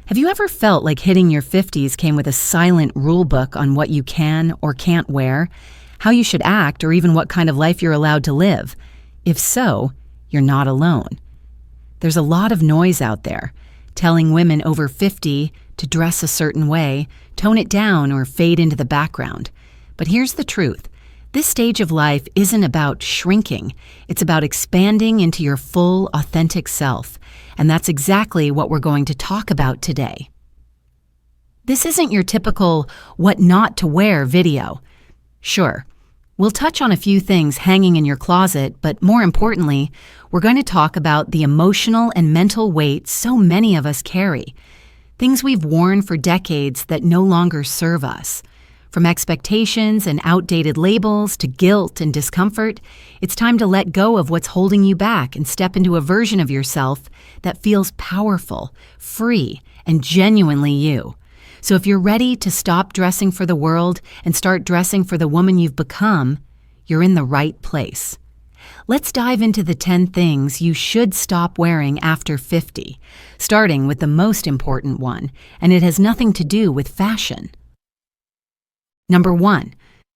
Have you ever felt like hitting your 50s came with a silent rule book on what you can or can't wear, how you should act, or even what kind of life you're allowed to live? If so, you're not alone. There's a lot of noise out there, telling women over 50 to dress a certain way, tone it down, or fade into the background. But here's the truth. This stage of life isn't about shrinking. It's about expanding into your full, authentic self. And that's exactly what we're going to talk about today. This isn't your typical what not to wear video. Sure, we'll touch on a few things hanging in your closet, but more importantly, we're going to talk about the emotional and mental weight so many of us carry. Things we've worn for decades that no longer serve us. From expectations and outdated labels to guilt and discomfort, it's time to let go of what's holding you back and step into a version of yourself that feels powerful, free, and genuinely you. So if you're ready to stop dressing for the world and start dressing for the woman you've become, you're in the right place. Let's dive into the 10 things you should stop wearing after 50, starting with the most important one, and it has nothing to do with fashion. Number 1,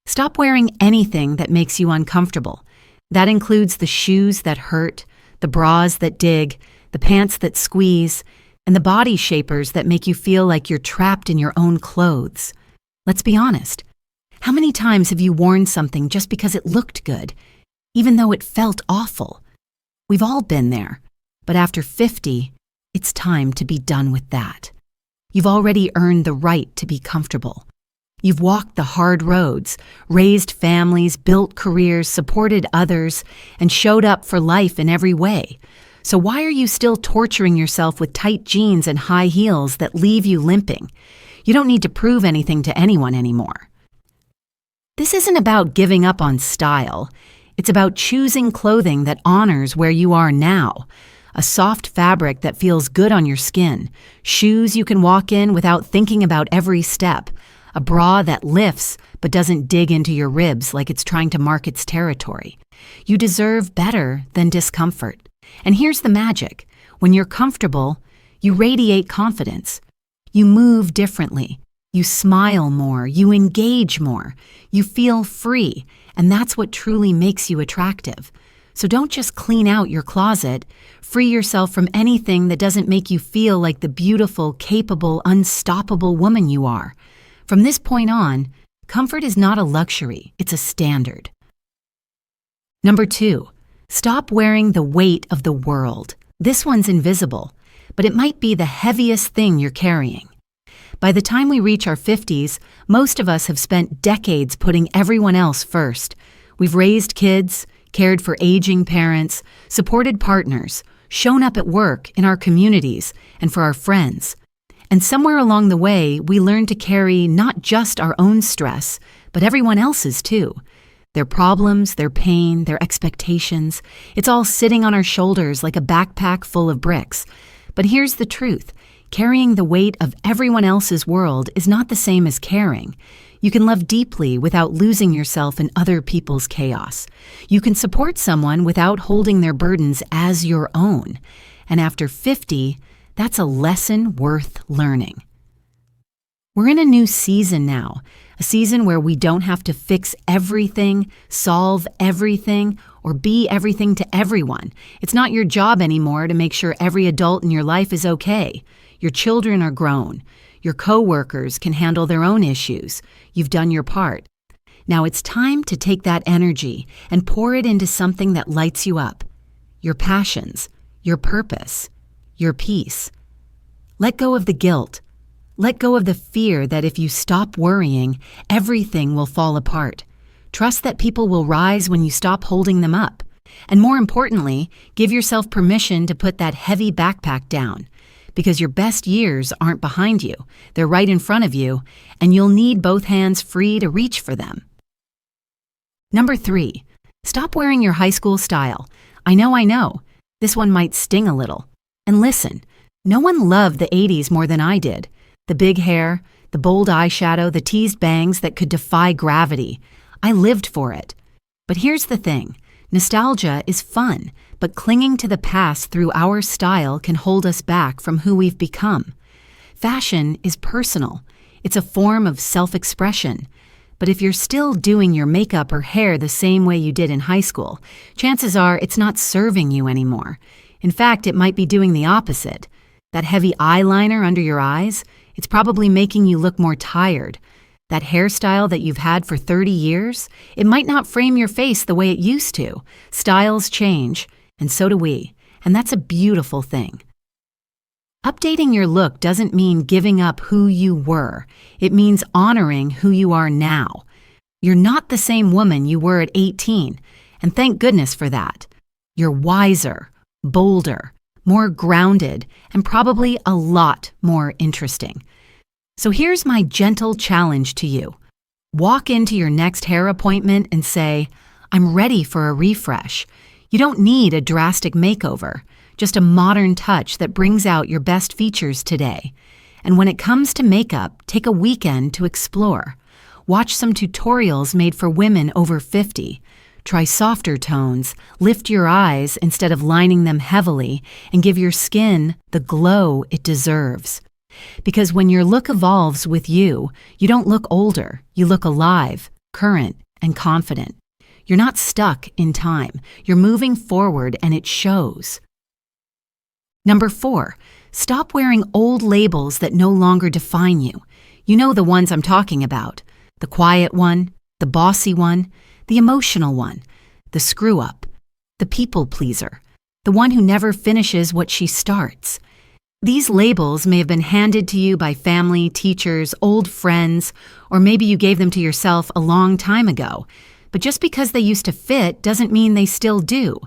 stop wearing anything that makes you uncomfortable. That includes the shoes that hurt, the bras that dig, the pants that squeeze, and the body shapers that make you feel like you're trapped in your own clothes. Let's be honest. How many times have you worn something just because it looked good, even though it felt awful? We've all been there. But after 50, it's time to be done with that. You've already earned the right to be comfortable. You've walked the hard roads, raised families, built careers, supported others, and showed up for life in every way. So why are you still torturing yourself with tight jeans and high heels that leave you limping? You don't need to prove anything to anyone anymore. This isn't about giving up on style. It's about choosing clothing that honors where you are now. A soft fabric that feels good on your skin. Shoes you can walk in without thinking about every step. A bra that lifts but doesn't dig into your ribs like it's trying to mark its territory. You deserve better than discomfort. And here's the magic. When you're comfortable, you radiate confidence. You move differently. You smile more. You engage more. You feel free. And that's what truly makes you attractive. So don't just clean out your closet. Free yourself from anything that doesn't make you feel like the beautiful, capable, unstoppable woman you are. From this point on, comfort is not a luxury, it's a standard. Number 2, stop wearing the weight of the world. This one's invisible, but it might be the heaviest thing you're carrying. By the time we reach our 50s, most of us have spent decades putting everyone else first. We've raised kids, cared for aging parents, supported partners, shown up at work, in our communities, and for our friends. And somewhere along the way, we learn to carry not just our own stress, but everyone else's too. Their problems, their pain, their expectations. It's all sitting on our shoulders like a backpack full of bricks. But here's the truth. Carrying the weight of everyone else's world is not the same as caring. You can love deeply without losing yourself in other people's chaos. You can support someone without holding their burdens as your own. And after 50, that's a lesson worth learning. We're in a new season now, a season where we don't have to fix everything, solve everything, or be everything to everyone. It's not your job anymore to make sure every adult in your life is okay. Your children are grown. Your coworkers can handle their own issues. You've done your part. Now it's time to take that energy and pour it into something that lights you up. Your passions, your purpose, your peace. Let go of the guilt. Let go of the fear that if you stop worrying, everything will fall apart. Trust that people will rise when you stop holding them up. And more importantly, give yourself permission to put that heavy backpack down. Because your best years aren't behind you. They're right in front of you, and you'll need both hands free to reach for them. Number 3, stop wearing your high school style. I know. This one might sting a little. And listen, no one loved the 80s more than I did. The big hair, the bold eyeshadow, the teased bangs that could defy gravity. I lived for it. But here's the thing. Nostalgia is fun, but clinging to the past through our style can hold us back from who we've become. Fashion is personal. It's a form of self-expression. But if you're still doing your makeup or hair the same way you did in high school, chances are it's not serving you anymore. In fact, it might be doing the opposite. That heavy eyeliner under your eyes, it's probably making you look more tired. That hairstyle that you've had for 30 years, it might not frame your face the way it used to. Styles change, and so do we, and that's a beautiful thing. Updating your look doesn't mean giving up who you were. It means honoring who you are now. You're not the same woman you were at 18, and thank goodness for that. You're wiser, bolder, more grounded, and probably a lot more interesting. So here's my gentle challenge to you. Walk into your next hair appointment and say, I'm ready for a refresh. You don't need a drastic makeover, just a modern touch that brings out your best features today. And when it comes to makeup, take a weekend to explore. Watch some tutorials made for women over 50. Try softer tones, lift your eyes instead of lining them heavily, and give your skin the glow it deserves. Because when your look evolves with you, you don't look older, you look alive, current, and confident. You're not stuck in time. You're moving forward, and it shows. Number 4, stop wearing old labels that no longer define you. You know the ones I'm talking about. The quiet one, the bossy one, the emotional one, the screw-up, the people pleaser, the one who never finishes what she starts. These labels may have been handed to you by family, teachers, old friends, or maybe you gave them to yourself a long time ago. But just because they used to fit doesn't mean they still do.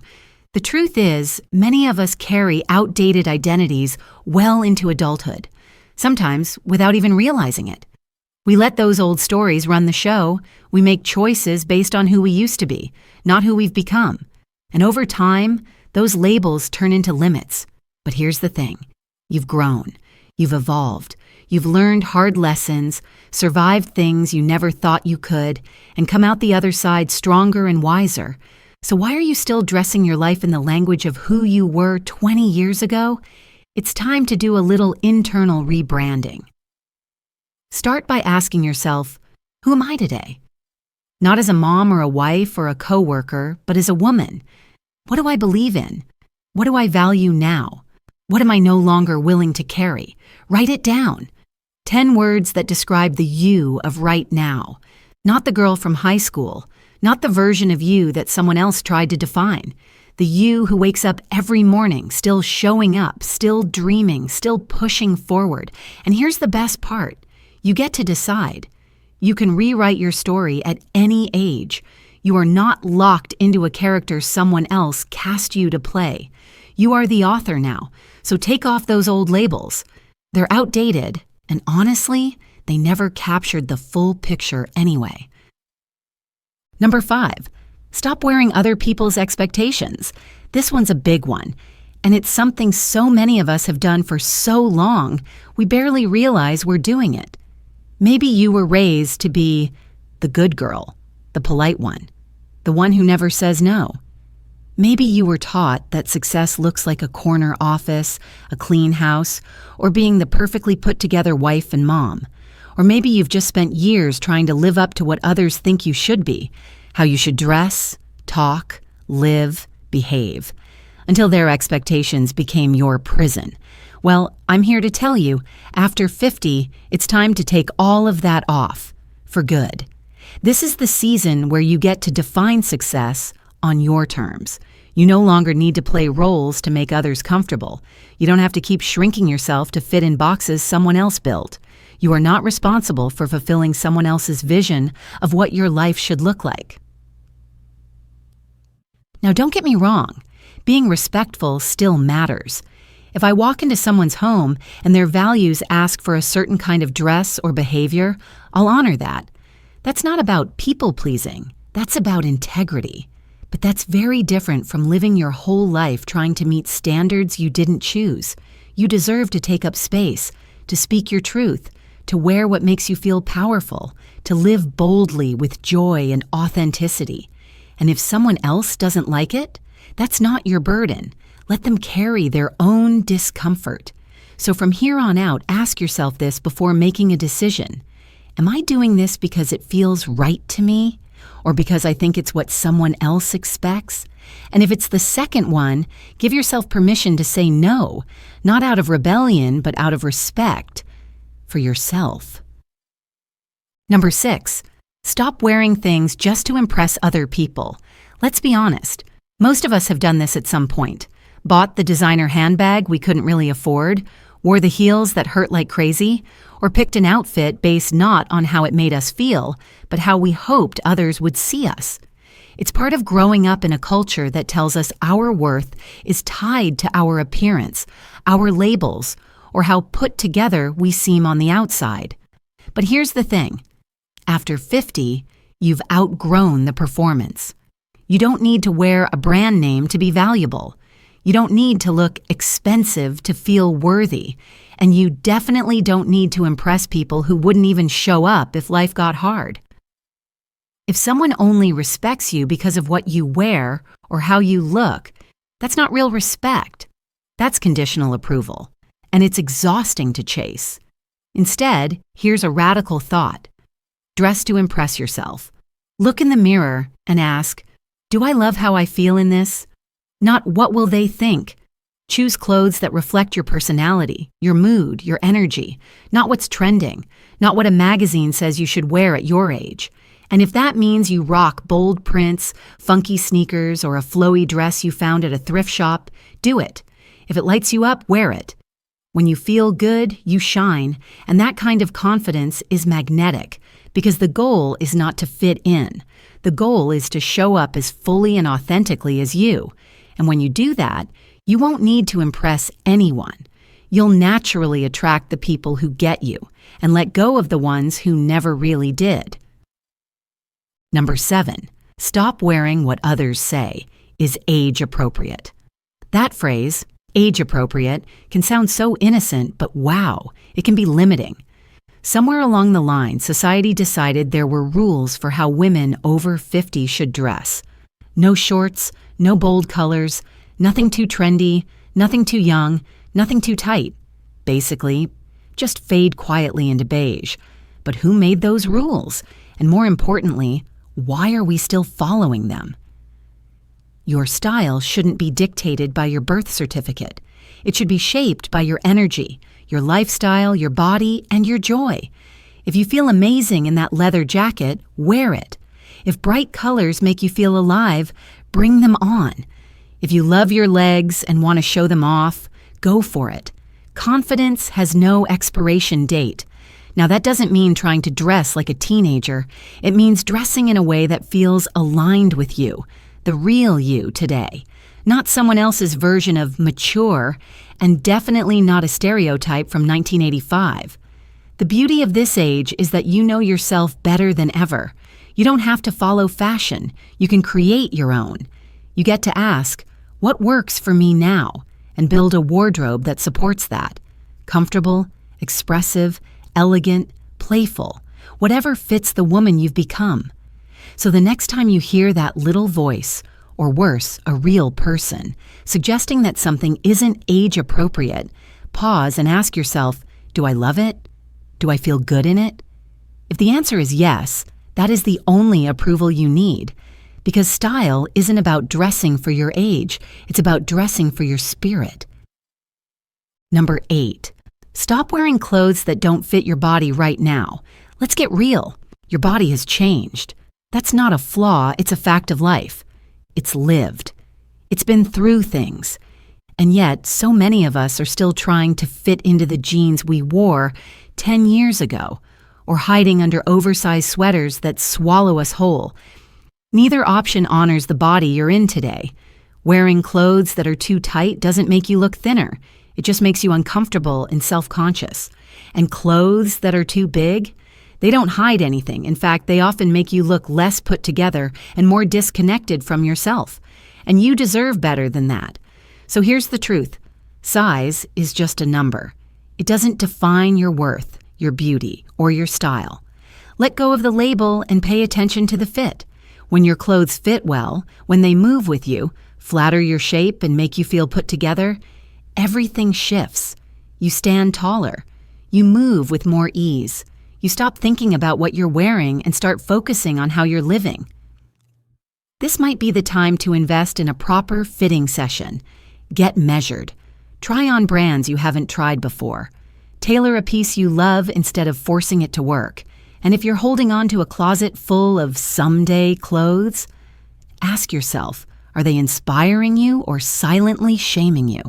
The truth is, many of us carry outdated identities well into adulthood, sometimes without even realizing it. We let those old stories run the show. We make choices based on who we used to be, not who we've become. And over time, those labels turn into limits. But here's the thing. You've grown. You've evolved. You've learned hard lessons, survived things you never thought you could, and come out the other side stronger and wiser. So why are you still dressing your life in the language of who you were 20 years ago? It's time to do a little internal rebranding. Start by asking yourself, who am I today? Not as a mom or a wife or a coworker, but as a woman. What do I believe in? What do I value now? What am I no longer willing to carry? Write it down. 10 words that describe the you of right now. Not the girl from high school. Not the version of you that someone else tried to define. The you who wakes up every morning, still showing up, still dreaming, still pushing forward. And here's the best part. You get to decide. You can rewrite your story at any age. You are not locked into a character someone else cast you to play. You are the author now, so take off those old labels. They're outdated, and honestly, they never captured the full picture anyway. Number 5, stop wearing other people's expectations. This one's a big one, and it's something so many of us have done for so long, we barely realize we're doing it. Maybe you were raised to be the good girl, the polite one, the one who never says no. Maybe you were taught that success looks like a corner office, a clean house, or being the perfectly put-together wife and mom. Or maybe you've just spent years trying to live up to what others think you should be, how you should dress, talk, live, behave, until their expectations became your prison. Well, I'm here to tell you, after 50, it's time to take all of that off, for good. This is the season where you get to define success on your terms. You no longer need to play roles to make others comfortable. You don't have to keep shrinking yourself to fit in boxes someone else built. You are not responsible for fulfilling someone else's vision of what your life should look like. Now, don't get me wrong. Being respectful still matters. If I walk into someone's home and their values ask for a certain kind of dress or behavior, I'll honor that. That's not about people-pleasing. That's about integrity. But that's very different from living your whole life trying to meet standards you didn't choose. You deserve to take up space, to speak your truth, to wear what makes you feel powerful, to live boldly with joy and authenticity. And if someone else doesn't like it, that's not your burden. Let them carry their own discomfort. So from here on out, ask yourself this before making a decision. Am I doing this because it feels right to me? Or because I think it's what someone else expects? And if it's the second one, give yourself permission to say no, not out of rebellion, but out of respect for yourself. Number 6, stop wearing things just to impress other people. Let's be honest. Most of us have done this at some point. Bought the designer handbag we couldn't really afford, wore the heels that hurt like crazy, or picked an outfit based not on how it made us feel, but how we hoped others would see us. It's part of growing up in a culture that tells us our worth is tied to our appearance, our labels, or how put together we seem on the outside. But here's the thing. After 50, you've outgrown the performance. You don't need to wear a brand name to be valuable. You don't need to look expensive to feel worthy. And you definitely don't need to impress people who wouldn't even show up if life got hard. If someone only respects you because of what you wear or how you look, that's not real respect. That's conditional approval. And it's exhausting to chase. Instead, here's a radical thought. Dress to impress yourself. Look in the mirror and ask, do I love how I feel in this? Not what will they think? Choose clothes that reflect your personality, your mood, your energy, not what's trending, not what a magazine says you should wear at your age. And if that means you rock bold prints, funky sneakers, or a flowy dress you found at a thrift shop, do it. If it lights you up, wear it. When you feel good, you shine, and that kind of confidence is magnetic, because the goal is not to fit in. The goal is to show up as fully and authentically as you. And when you do that, you won't need to impress anyone. You'll naturally attract the people who get you and let go of the ones who never really did. Number 7, stop wearing what others say is age appropriate. That phrase, age appropriate, can sound so innocent, but wow, it can be limiting. Somewhere along the line, society decided there were rules for how women over 50 should dress. No shorts, no bold colors, nothing too trendy, nothing too young, nothing too tight. Basically, just fade quietly into beige. But who made those rules? And more importantly, why are we still following them? Your style shouldn't be dictated by your birth certificate. It should be shaped by your energy, your lifestyle, your body, and your joy. If you feel amazing in that leather jacket, wear it. If bright colors make you feel alive, bring them on. If you love your legs and want to show them off, go for it. Confidence has no expiration date. Now, that doesn't mean trying to dress like a teenager. It means dressing in a way that feels aligned with you, the real you today. Not someone else's version of mature, and definitely not a stereotype from 1985. The beauty of this age is that you know yourself better than ever. You don't have to follow fashion. You can create your own. You get to ask, what works for me now? And build a wardrobe that supports that. Comfortable, expressive, elegant, playful, whatever fits the woman you've become. So the next time you hear that little voice, or worse, a real person, suggesting that something isn't age appropriate, pause and ask yourself, do I love it? Do I feel good in it? If the answer is yes, that is the only approval you need. Because style isn't about dressing for your age, it's about dressing for your spirit. Number 8, stop wearing clothes that don't fit your body right now. Let's get real. Your body has changed. That's not a flaw, it's a fact of life. It's lived. It's been through things. And yet, so many of us are still trying to fit into the jeans we wore 10 years ago, or hiding under oversized sweaters that swallow us whole. Neither option honors the body you're in today. Wearing clothes that are too tight doesn't make you look thinner. It just makes you uncomfortable and self-conscious. And clothes that are too big, they don't hide anything. In fact, they often make you look less put together and more disconnected from yourself. And you deserve better than that. So here's the truth. Size is just a number. It doesn't define your worth, your beauty, or your style. Let go of the label and pay attention to the fit. When your clothes fit well, when they move with you, flatter your shape and make you feel put together, everything shifts. You stand taller. You move with more ease. You stop thinking about what you're wearing and start focusing on how you're living. This might be the time to invest in a proper fitting session. Get measured. Try on brands you haven't tried before. Tailor a piece you love instead of forcing it to work. And if you're holding on to a closet full of someday clothes, ask yourself, are they inspiring you or silently shaming you?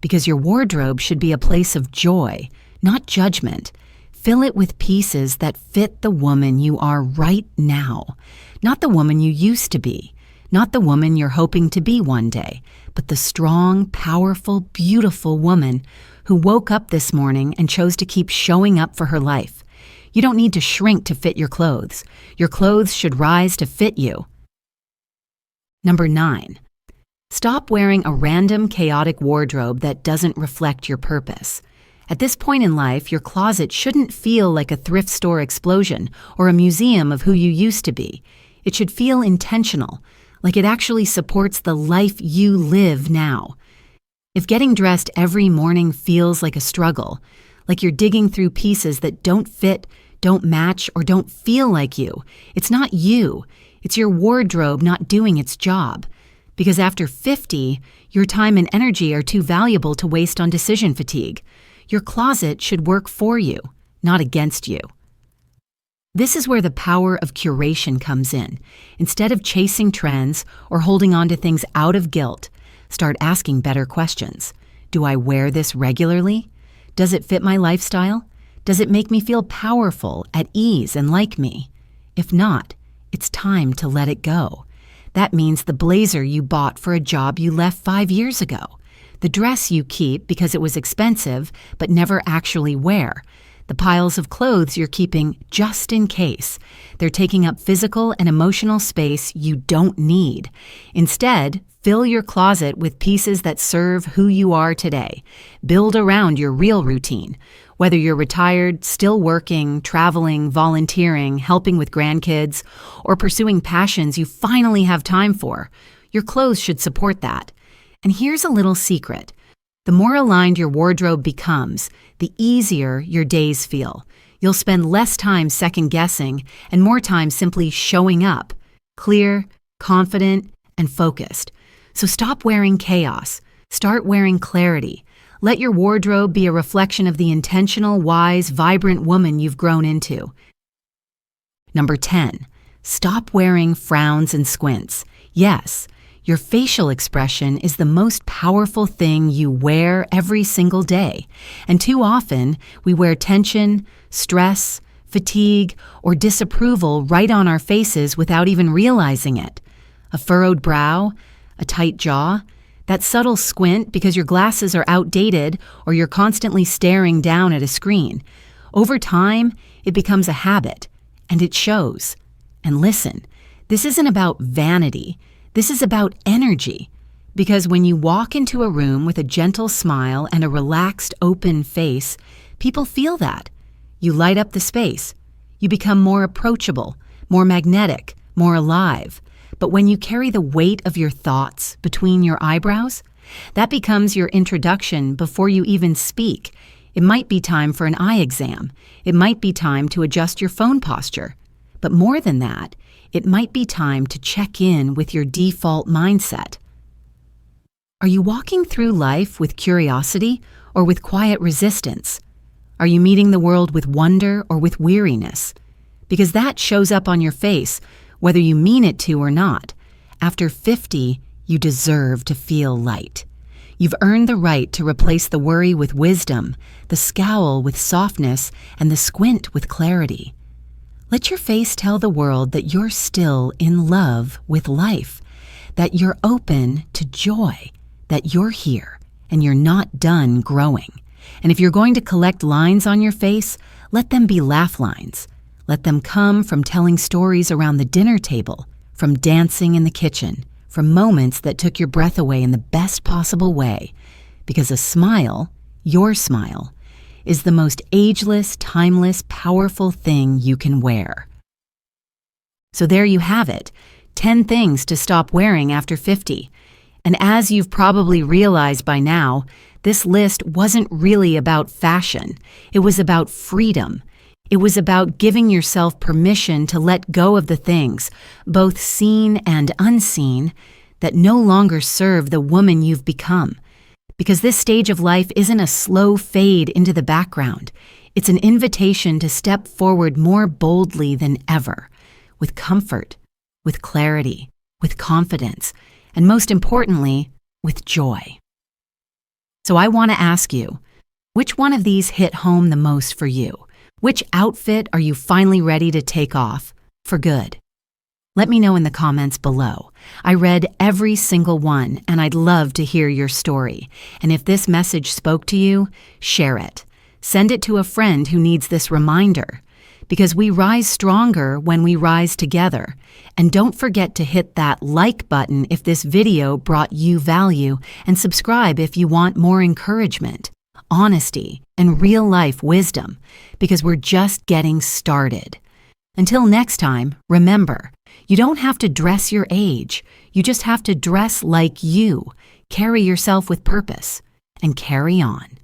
Because your wardrobe should be a place of joy, not judgment. Fill it with pieces that fit the woman you are right now, not the woman you used to be, not the woman you're hoping to be one day, but the strong, powerful, beautiful woman who woke up this morning and chose to keep showing up for her life. You don't need to shrink to fit your clothes. Your clothes should rise to fit you. Number 9. Stop wearing a random, chaotic wardrobe that doesn't reflect your purpose. At this point in life, your closet shouldn't feel like a thrift store explosion or a museum of who you used to be. It should feel intentional, like it actually supports the life you live now. If getting dressed every morning feels like a struggle, like you're digging through pieces that don't fit, don't match, or don't feel like you, it's not you. It's your wardrobe not doing its job. Because after 50, your time and energy are too valuable to waste on decision fatigue. Your closet should work for you, not against you. This is where the power of curation comes in. Instead of chasing trends or holding on to things out of guilt, start asking better questions. Do I wear this regularly? Does it fit my lifestyle? Does it make me feel powerful, at ease, and like me? If not, it's time to let it go. That means the blazer you bought for a job you left 5 years ago. The dress you keep because it was expensive but never actually wear. The piles of clothes you're keeping just in case. They're taking up physical and emotional space you don't need. Instead, fill your closet with pieces that serve who you are today. Build around your real routine. Whether you're retired, still working, traveling, volunteering, helping with grandkids, or pursuing passions you finally have time for, your clothes should support that. And here's a little secret. The more aligned your wardrobe becomes, the easier your days feel. You'll spend less time second-guessing and more time simply showing up, clear, confident, and focused. So stop wearing chaos. Start wearing clarity. Let your wardrobe be a reflection of the intentional, wise, vibrant woman you've grown into. Number 10. Stop wearing frowns and squints. Yes, your facial expression is the most powerful thing you wear every single day. And too often, we wear tension, stress, fatigue, or disapproval right on our faces without even realizing it. A furrowed brow, a tight jaw, that subtle squint because your glasses are outdated or you're constantly staring down at a screen. Over time, it becomes a habit, and it shows. And listen, this isn't about vanity. This is about energy. Because when you walk into a room with a gentle smile and a relaxed, open face, people feel that. You light up the space. You become more approachable, more magnetic, more alive. But when you carry the weight of your thoughts between your eyebrows, that becomes your introduction before you even speak. It might be time for an eye exam. It might be time to adjust your phone posture. But more than that, it might be time to check in with your default mindset. Are you walking through life with curiosity or with quiet resistance? Are you meeting the world with wonder or with weariness? Because that shows up on your face, whether you mean it to or not. After 50, you deserve to feel light. You've earned the right to replace the worry with wisdom, the scowl with softness, and the squint with clarity. Let your face tell the world that you're still in love with life, that you're open to joy, that you're here, and you're not done growing. And if you're going to collect lines on your face, let them be laugh lines. Let them come from telling stories around the dinner table, from dancing in the kitchen, from moments that took your breath away in the best possible way. Because a smile, your smile, is the most ageless, timeless, powerful thing you can wear. So there you have it, 10 things to stop wearing after 50. And as you've probably realized by now, this list wasn't really about fashion. It was about freedom. It was about giving yourself permission to let go of the things, both seen and unseen, that no longer serve the woman you've become. Because this stage of life isn't a slow fade into the background. It's an invitation to step forward more boldly than ever, with comfort, with clarity, with confidence, and most importantly, with joy. So I want to ask you, which one of these hit home the most for you? Which outfit are you finally ready to take off for good? Let me know in the comments below. I read every single one, and I'd love to hear your story. And if this message spoke to you, share it. Send it to a friend who needs this reminder. Because we rise stronger when we rise together. And don't forget to hit that like button if this video brought you value, and subscribe if you want more encouragement, honesty, and real-life wisdom, because we're just getting started. Until next time, remember, you don't have to dress your age. You just have to dress like you, carry yourself with purpose, and carry on.